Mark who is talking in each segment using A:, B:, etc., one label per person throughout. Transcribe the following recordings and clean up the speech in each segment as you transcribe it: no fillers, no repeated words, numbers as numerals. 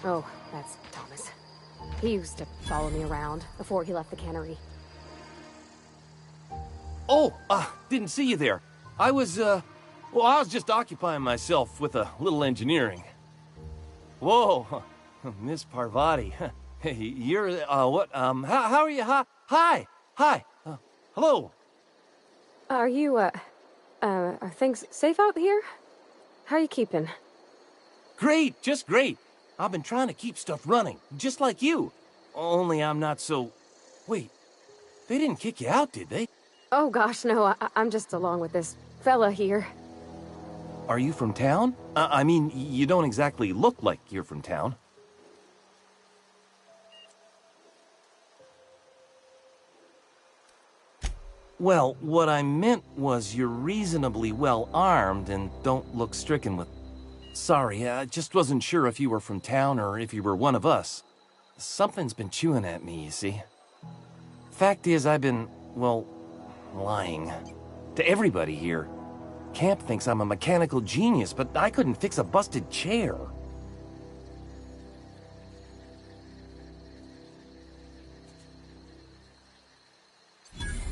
A: Oh, that's Thomas. He used to follow me around before he left the cannery.
B: Oh, didn't see you there. I was just occupying myself with a little engineering. Whoa, Miss Parvati. Hey, you're, how are you? Hi, hello.
A: Are you, are things safe out here? How are you keeping?
B: Great, just great. I've been trying to keep stuff running, just like you. Only I'm not so... Wait, they didn't kick you out, did they?
A: Oh gosh, no, I'm just along with this fella here.
B: Are you from town? I mean, you don't exactly look like you're from town. Well, what I meant was you're reasonably well armed and don't look stricken with... Sorry, I just wasn't sure if you were from town or if you were one of us. Something's been chewing at me, you see. Fact is, I've been, well, lying. To everybody here. Camp thinks I'm a mechanical genius, but I couldn't fix a busted chair.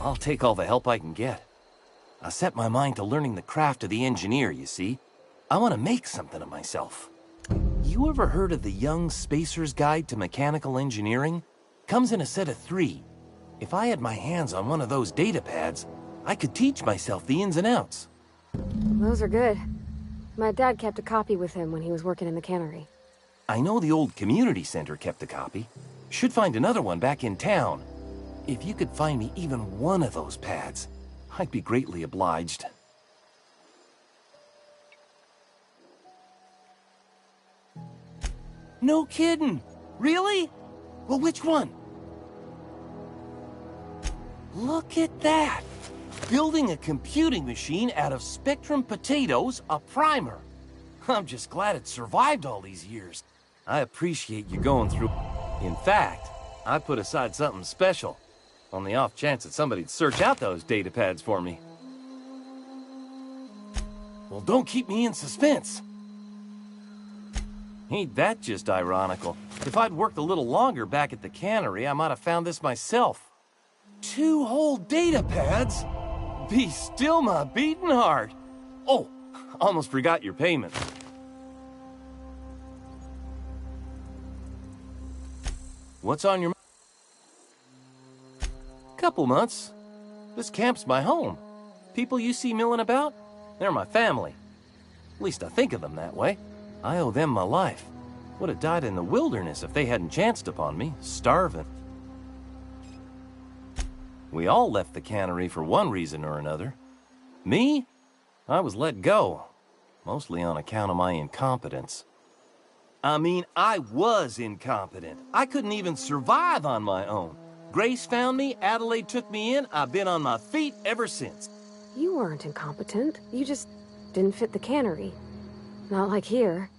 B: I'll take all the help I can get. I set my mind to learning the craft of the engineer, you see. I want to make something of myself. You ever heard of the Young Spacer's Guide to Mechanical Engineering? Comes in a set of 3. If I had my hands on one of those data pads, I could teach myself the ins and outs.
A: Those are good. My dad kept a copy with him when he was working in the cannery.
B: I know the old community center kept a copy. Should find another one back in town. If you could find me even one of those pads, I'd be greatly obliged. No kidding! Really? Well, which one? Look at that! Building a computing machine out of Spectrum potatoes, a primer. I'm just glad it survived all these years. I appreciate you going through... In fact, I put aside something special, on the off chance that somebody'd search out those data pads for me. Well, don't keep me in suspense. Ain't that just ironical? If I'd worked a little longer back at the cannery, I might have found this myself. 2 whole data pads? Be still my beating heart. Oh, almost forgot your payment. What's on your... Couple months. This camp's my home. People you see milling about, they're my family. At least I think of them that way. I owe them my life. Would have died in the wilderness if they hadn't chanced upon me, starving. We all left the cannery for one reason or another. Me? I was let go, mostly on account of my incompetence. I mean, I was incompetent. I couldn't even survive on my own. Grace found me, Adelaide took me in, I've been on my feet ever since.
A: You weren't incompetent. You just didn't fit the cannery. Not like here.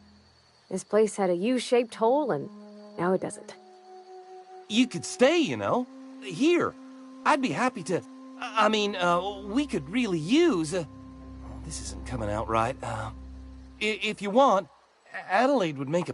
A: This place had a U-shaped hole, and now it doesn't.
B: You could stay, you know. Here. I'd be happy to... I mean, we could really use... this isn't coming out right. If you want, Adelaide would make a...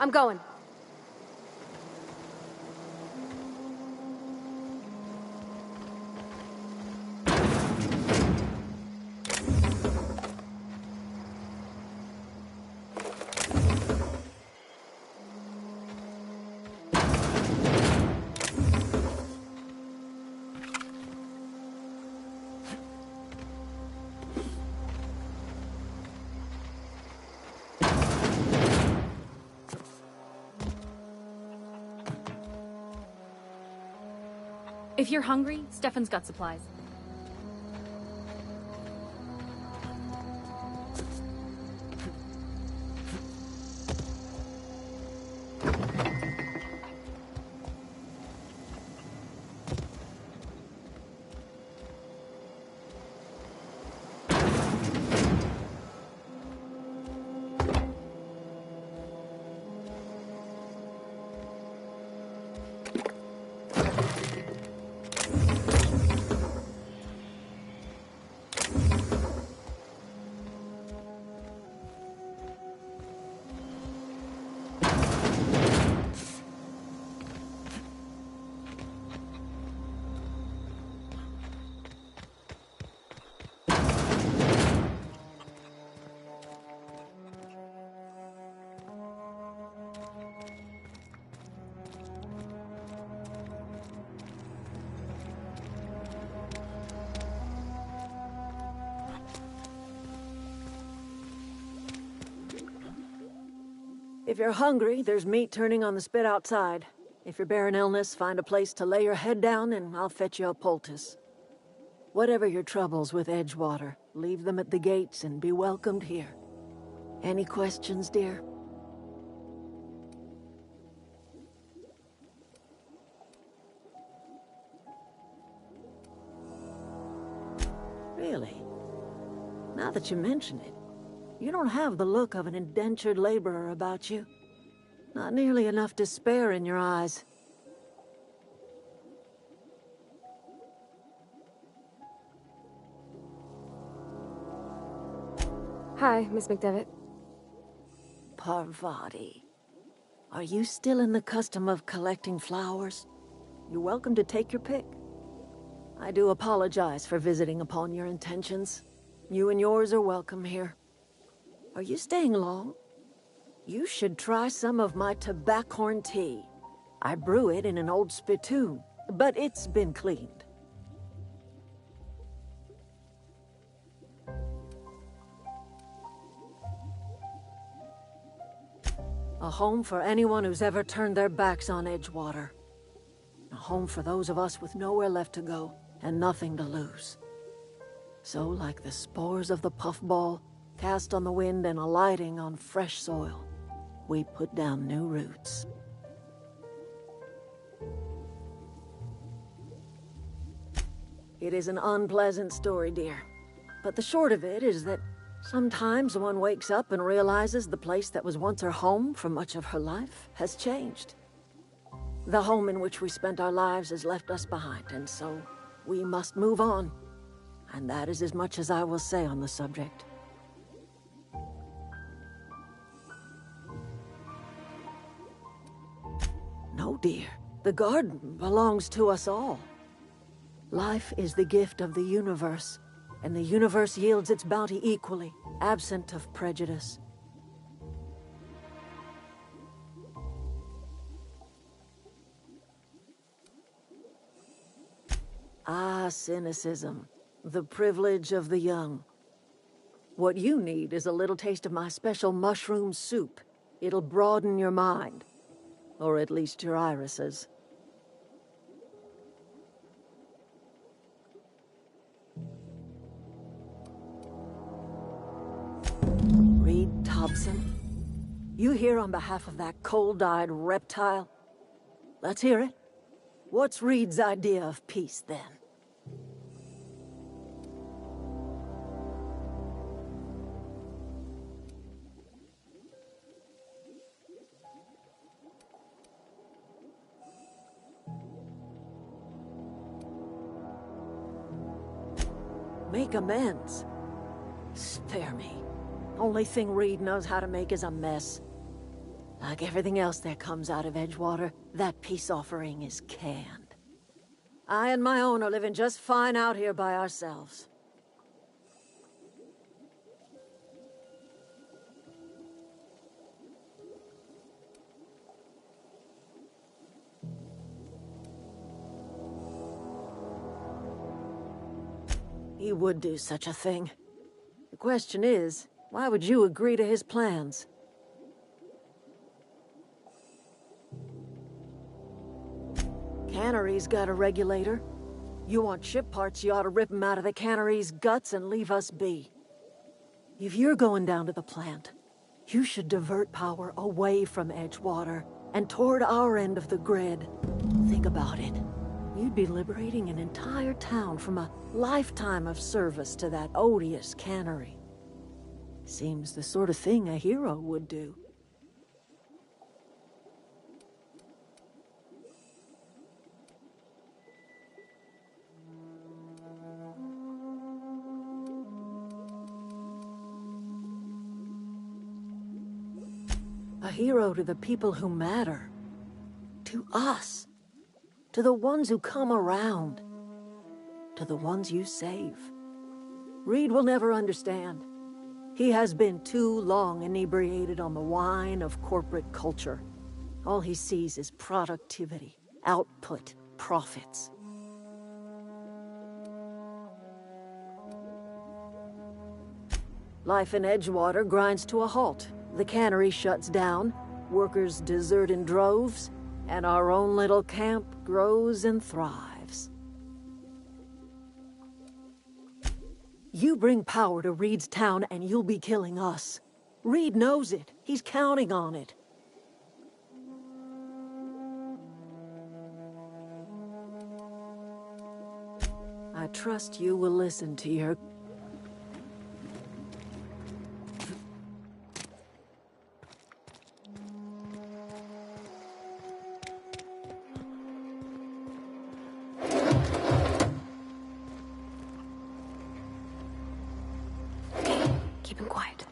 A: I'm going.
C: If you're hungry, Stefan's got supplies.
D: If you're hungry, there's meat turning on the spit outside. If you're bearing illness, find a place to lay your head down and I'll fetch you a poultice. Whatever your troubles with Edgewater, leave them at the gates and be welcomed here. Any questions, dear? Really? Now that you mention it, you don't have the look of an indentured laborer about you. Not nearly enough despair in your eyes.
A: Hi, Miss McDevitt.
D: Parvati. Are you still in the custom of collecting flowers? You're welcome to take your pick. I do apologize for visiting upon your intentions. You and yours are welcome here. Are you staying long? You should try some of my tobaccorn tea. I brew it in an old spittoon, but it's been cleaned. A home for anyone who's ever turned their backs on Edgewater. A home for those of us with nowhere left to go and nothing to lose. So, like the spores of the puffball, cast on the wind and alighting on fresh soil, we put down new roots. It is an unpleasant story, dear. But the short of it is that sometimes one wakes up and realizes the place that was once her home for much of her life has changed. The home in which we spent our lives has left us behind, and so we must move on. And that is as much as I will say on the subject. No, dear. The garden belongs to us all. Life is the gift of the universe, and the universe yields its bounty equally, absent of prejudice. Ah, cynicism. The privilege of the young. What you need is a little taste of my special mushroom soup. It'll broaden your mind. Or at least your irises. Reed Thompson? You here on behalf of that cold-eyed reptile? Let's hear it. What's Reed's idea of peace, then? Make amends. Spare me. Only thing Reed knows how to make is a mess. Like everything else that comes out of Edgewater, that peace offering is canned. I and my own are living just fine out here by ourselves. He would do such a thing. The question is, why would you agree to his plans? Cannery's got a regulator. You want ship parts, you ought to rip them out of the cannery's guts and leave us be. If you're going down to the plant, you should divert power away from Edgewater and toward our end of the grid. Think about it. You'd be liberating an entire town from a lifetime of service to that odious cannery. Seems the sort of thing a hero would do. A hero to the people who matter. To us. To the ones who come around. To the ones you save. Reed will never understand. He has been too long inebriated on the wine of corporate culture. All he sees is productivity, output, profits. Life in Edgewater grinds to a halt. The cannery shuts down, workers desert in droves, and our own little camp grows and thrives. You bring power to Reed's town and you'll be killing us. Reed knows it. He's counting on it. I trust you will listen to your...
A: Keep him quiet.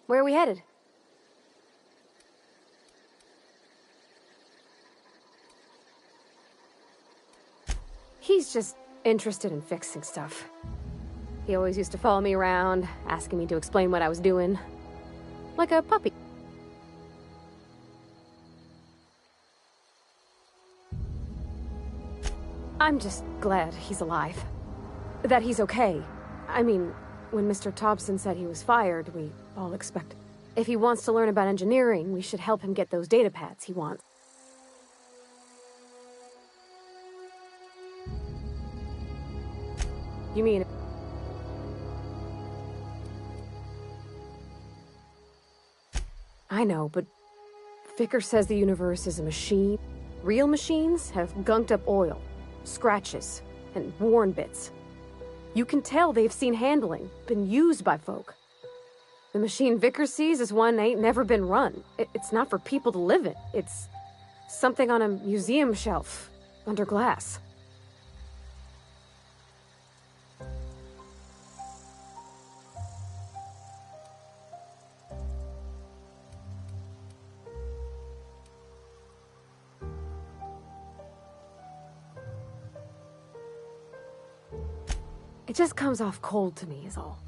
A: Where are we headed? He's just interested in fixing stuff. He always used to follow me around, asking me to explain what I was doing. Like a puppy. I'm just glad he's alive. That he's okay. I mean, when Mr. Thompson said he was fired, we all expected. If he wants to learn about engineering, we should help him get those data pads he wants. You mean... I know, but Vickers says the universe is a machine. Real machines have gunked up oil, scratches, and worn bits. You can tell they've seen handling, been used by folk. The machine Vickers sees is one ain't never been run. It's not for people to live in. It's something on a museum shelf, under glass. It just comes off cold to me, is all.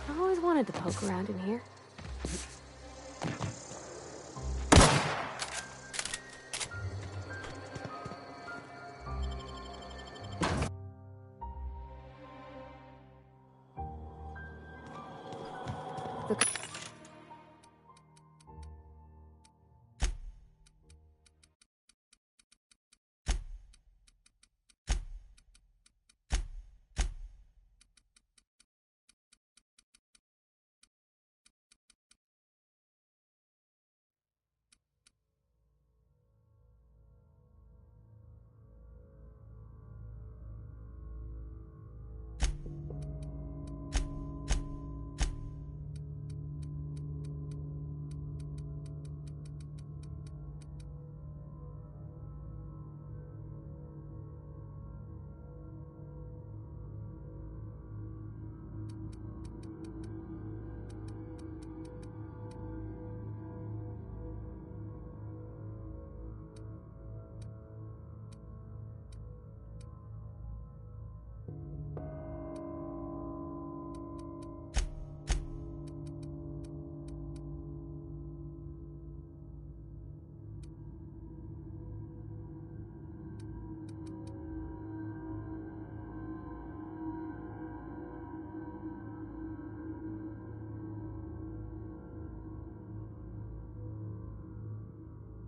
A: I always wanted to poke around in here.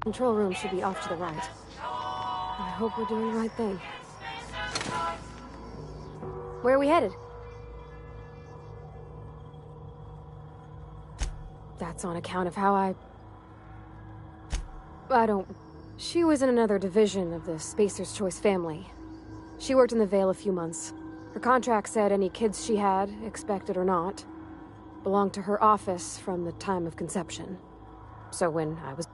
A: Control room should be off to the right. I hope we're doing the right thing. Where are we headed? That's on account of how I don't... She was in another division of the Spacer's Choice family. She worked in the Vale a few months. Her contract said any kids she had, expected or not, belonged to her office from the time of conception. So when I was...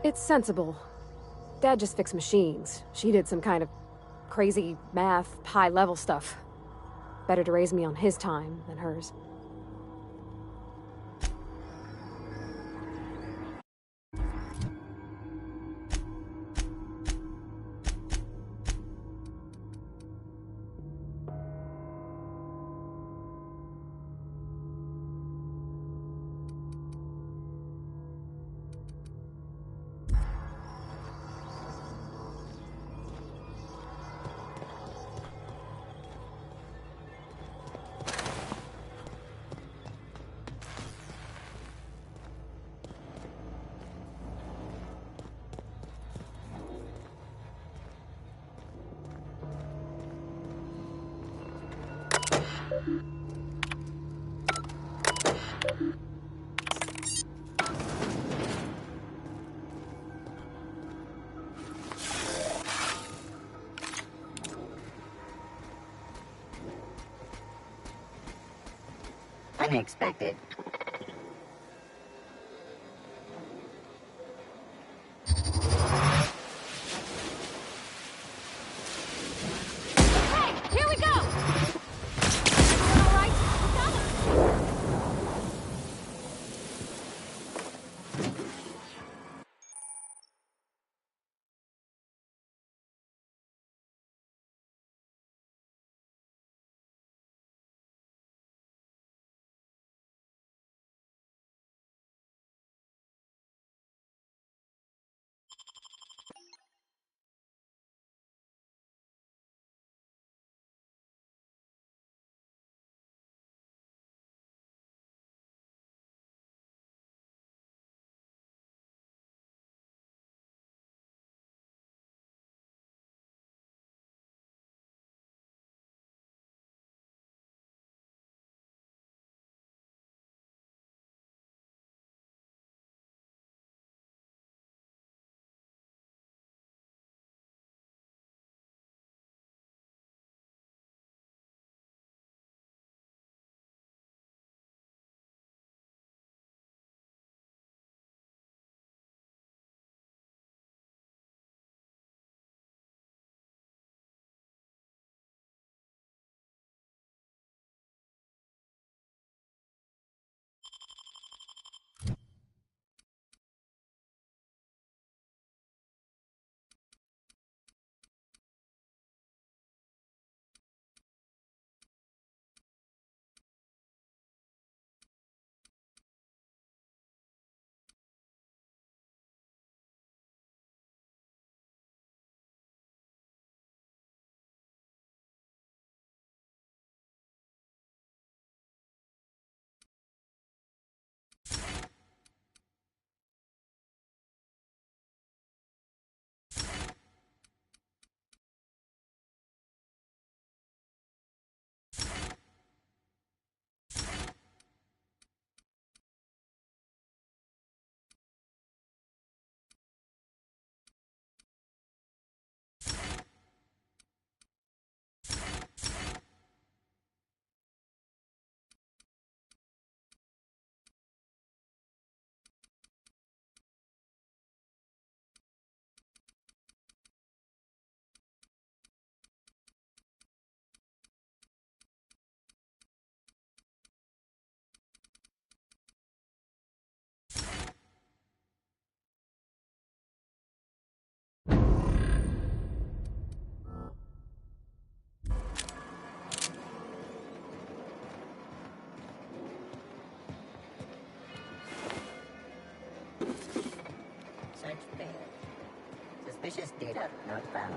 A: It's sensible. Dad just fixed machines. She did some kind of crazy math, high-level stuff. Better to raise me on his time than hers.
E: unexpected.
C: Okay, here we go! Everyone all right? We got him!
E: Search failed. Suspicious data not found.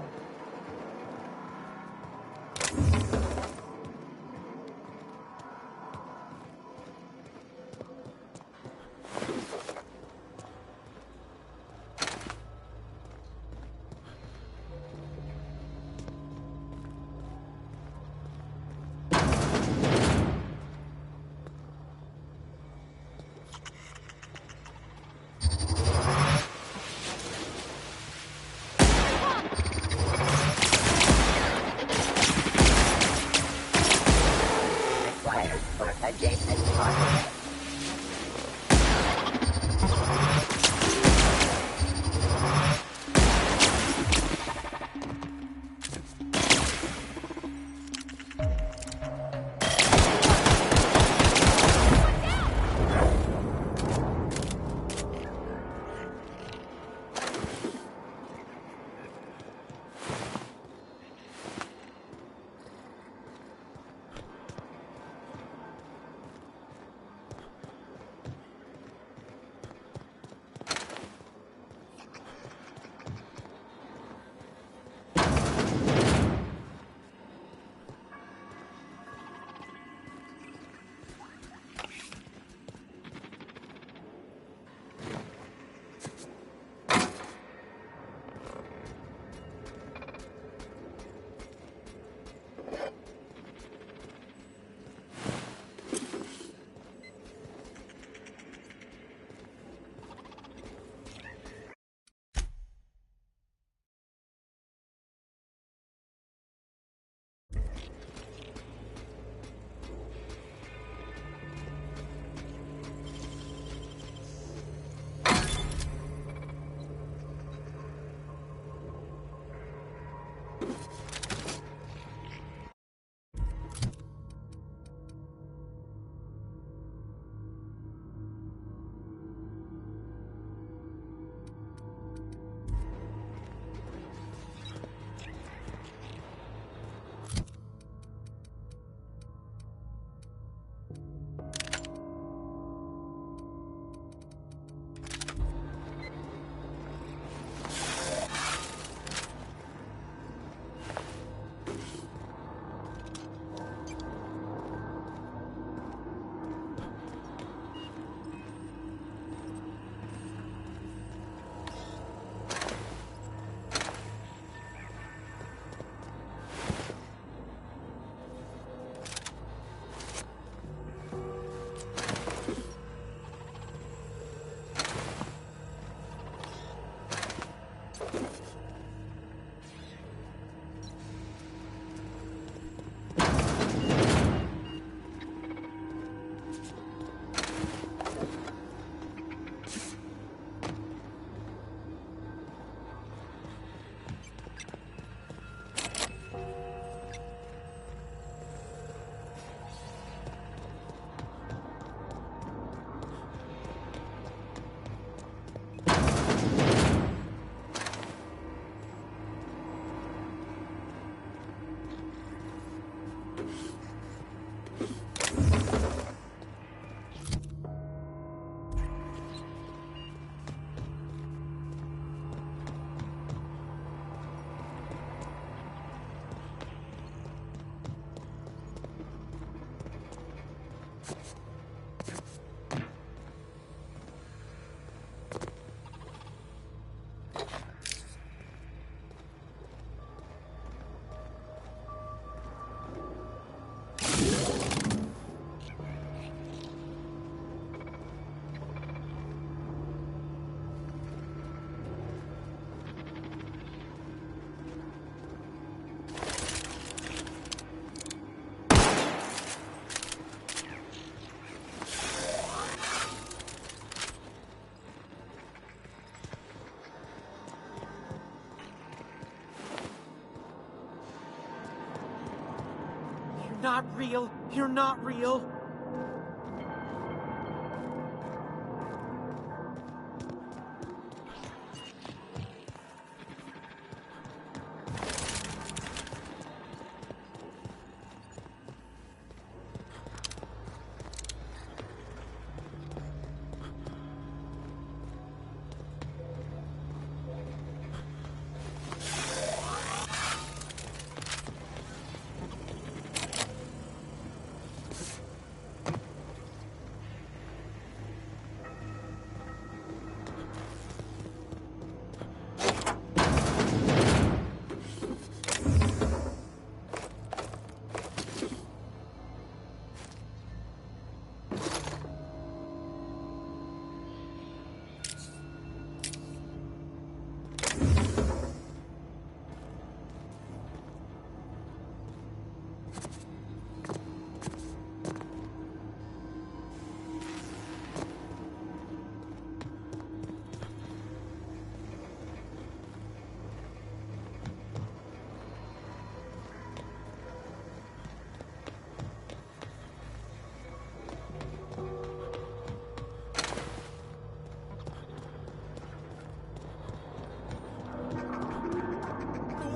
F: Not real. You're not real.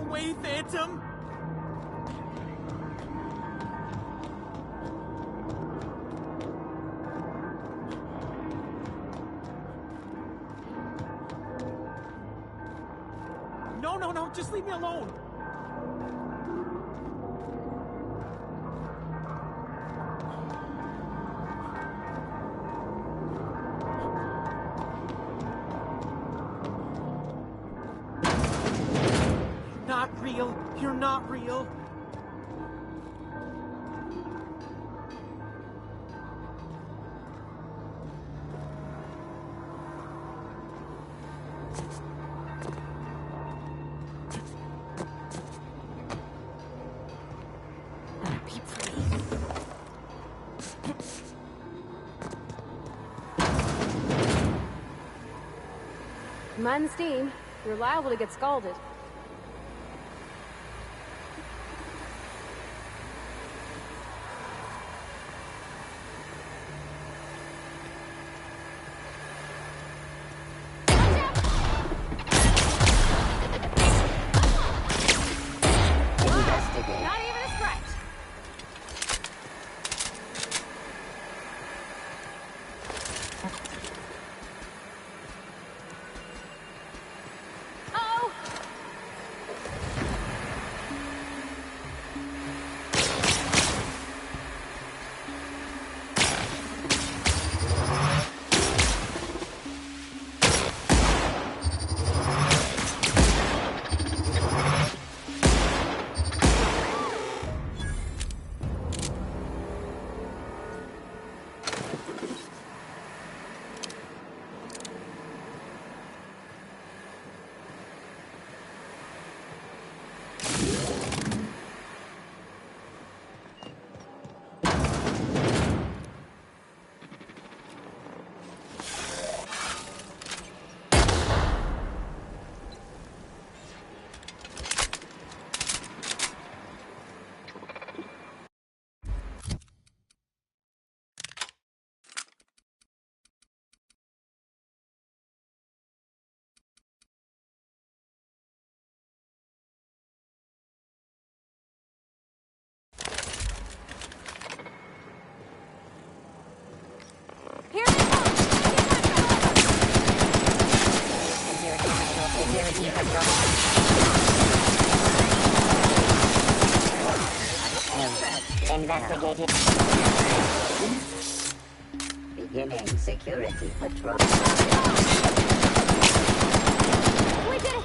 F: Away, Phantom! No, just leave me alone! Not real. You're not real.
A: Be free. Mind the steam. You're liable to get scalded.
E: security patrol. Investigating. Beginning security patrol.
C: We did it!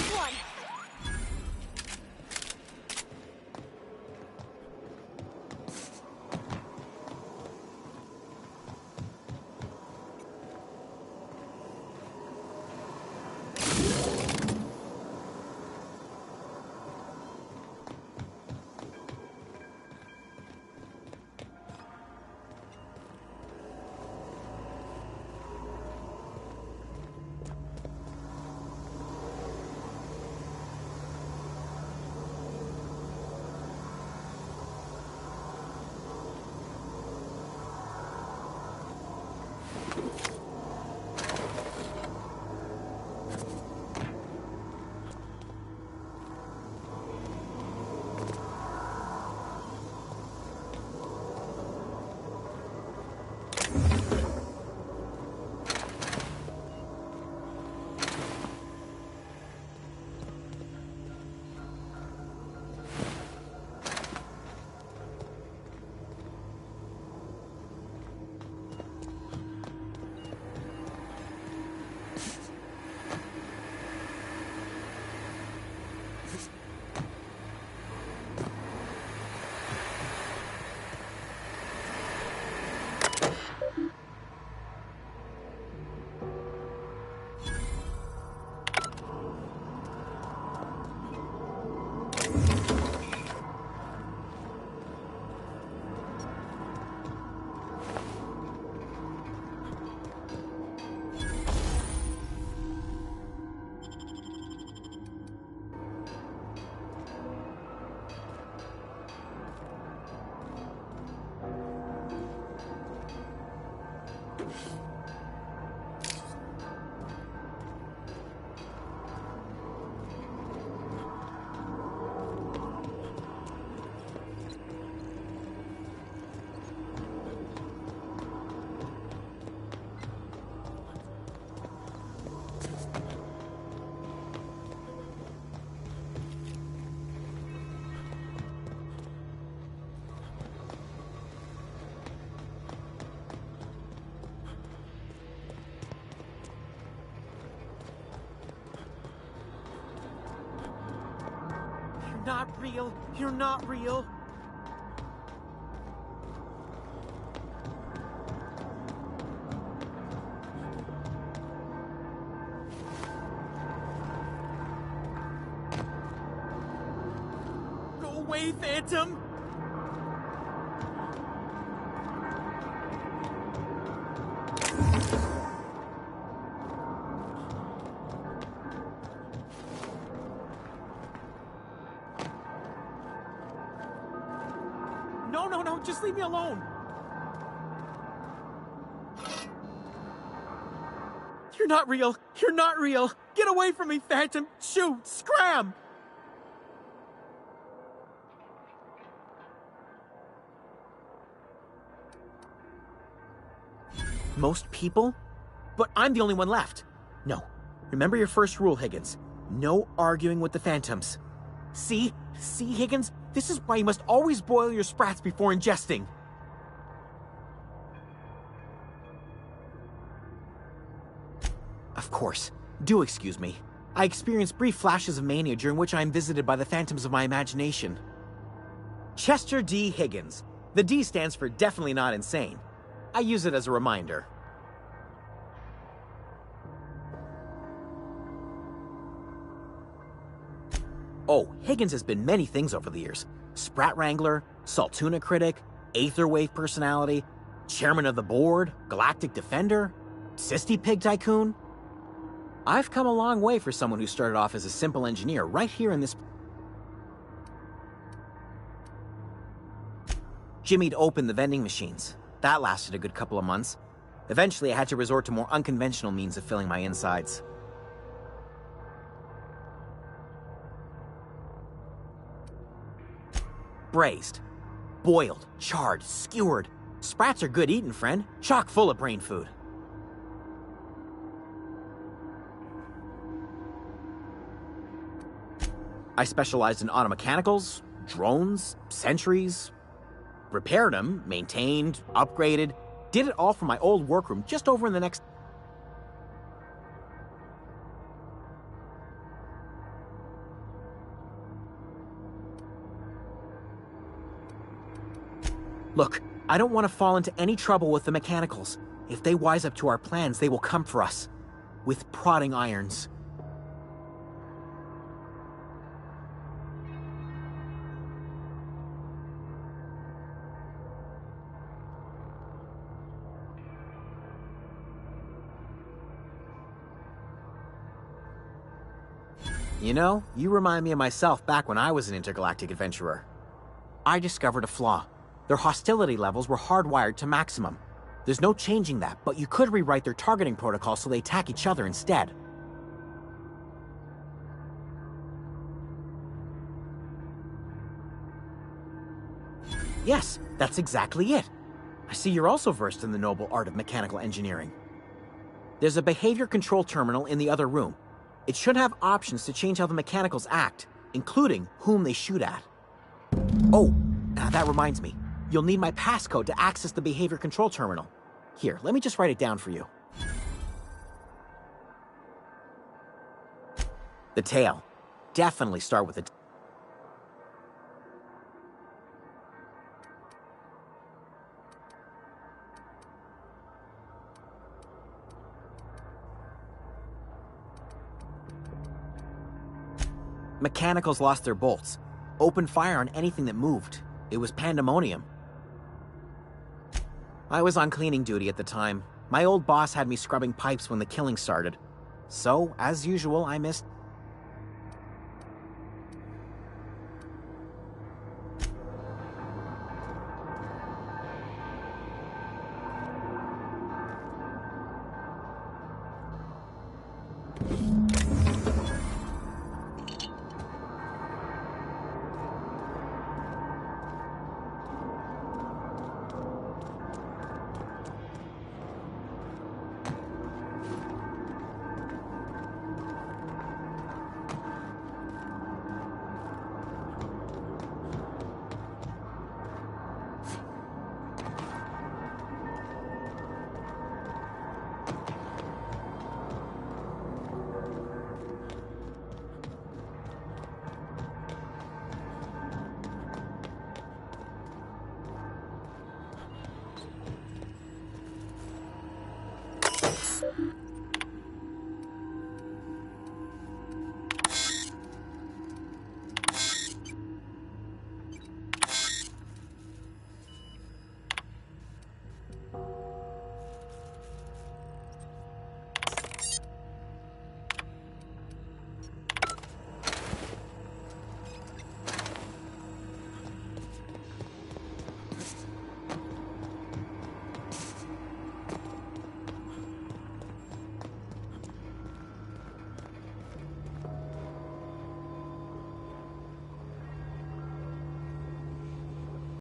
C: One.
F: You're not real. You're not real. Go away, Phantom! No, no, no, just leave me alone. You're not real. You're not real. Get away from me, Phantom. Shoot, scram. Most people? But I'm the only one left. No. Remember your first rule, Higgins. No arguing with the Phantoms. See? See, Higgins? This is why you must always boil your sprats before ingesting. Of course. Do excuse me. I experience brief flashes of mania during which I am visited by the phantoms of my imagination. Chester D. Higgins. The D stands for definitely not insane. I use it as a reminder. Oh, Higgins has been many things over the years. Sprat Wrangler, Saltuna Critic, Aetherwave Personality, Chairman of the Board, Galactic Defender, Sisty Pig Tycoon. I've come a long way for someone who started off as a simple engineer right here in this... Jimmy'd opened the vending machines. That lasted a good couple of months. Eventually, I had to resort to more unconventional means of filling my insides. Braised, boiled, charred, skewered. Sprats are good eating, friend. Chock full of brain food. I specialized in automechanicals, drones, sentries. Repaired them, maintained, upgraded. Did it all from my old workroom just over in the next... Look, I don't want to fall into any trouble with the mechanicals. If they wise up to our plans, they will come for us. With prodding irons. You know, you remind me of myself back when I was an intergalactic adventurer. I discovered a flaw. Their hostility levels were hardwired to maximum. There's no changing that, but you could rewrite their targeting protocol so they attack each other instead. Yes, that's exactly it. I see you're also versed in the noble art of mechanical engineering. There's a behavior control terminal in the other room. It should have options to change how the mechanicals act, including whom they shoot at. Oh, that reminds me. You'll need my passcode to access the behavior control terminal. Here, let me just write it down for you. The tail. Definitely start with it. Mechanicals lost their bolts. Opened fire on anything that moved. It was pandemonium. I was on cleaning duty at the time. My old boss had me scrubbing pipes when the killing started. So, as usual, I missed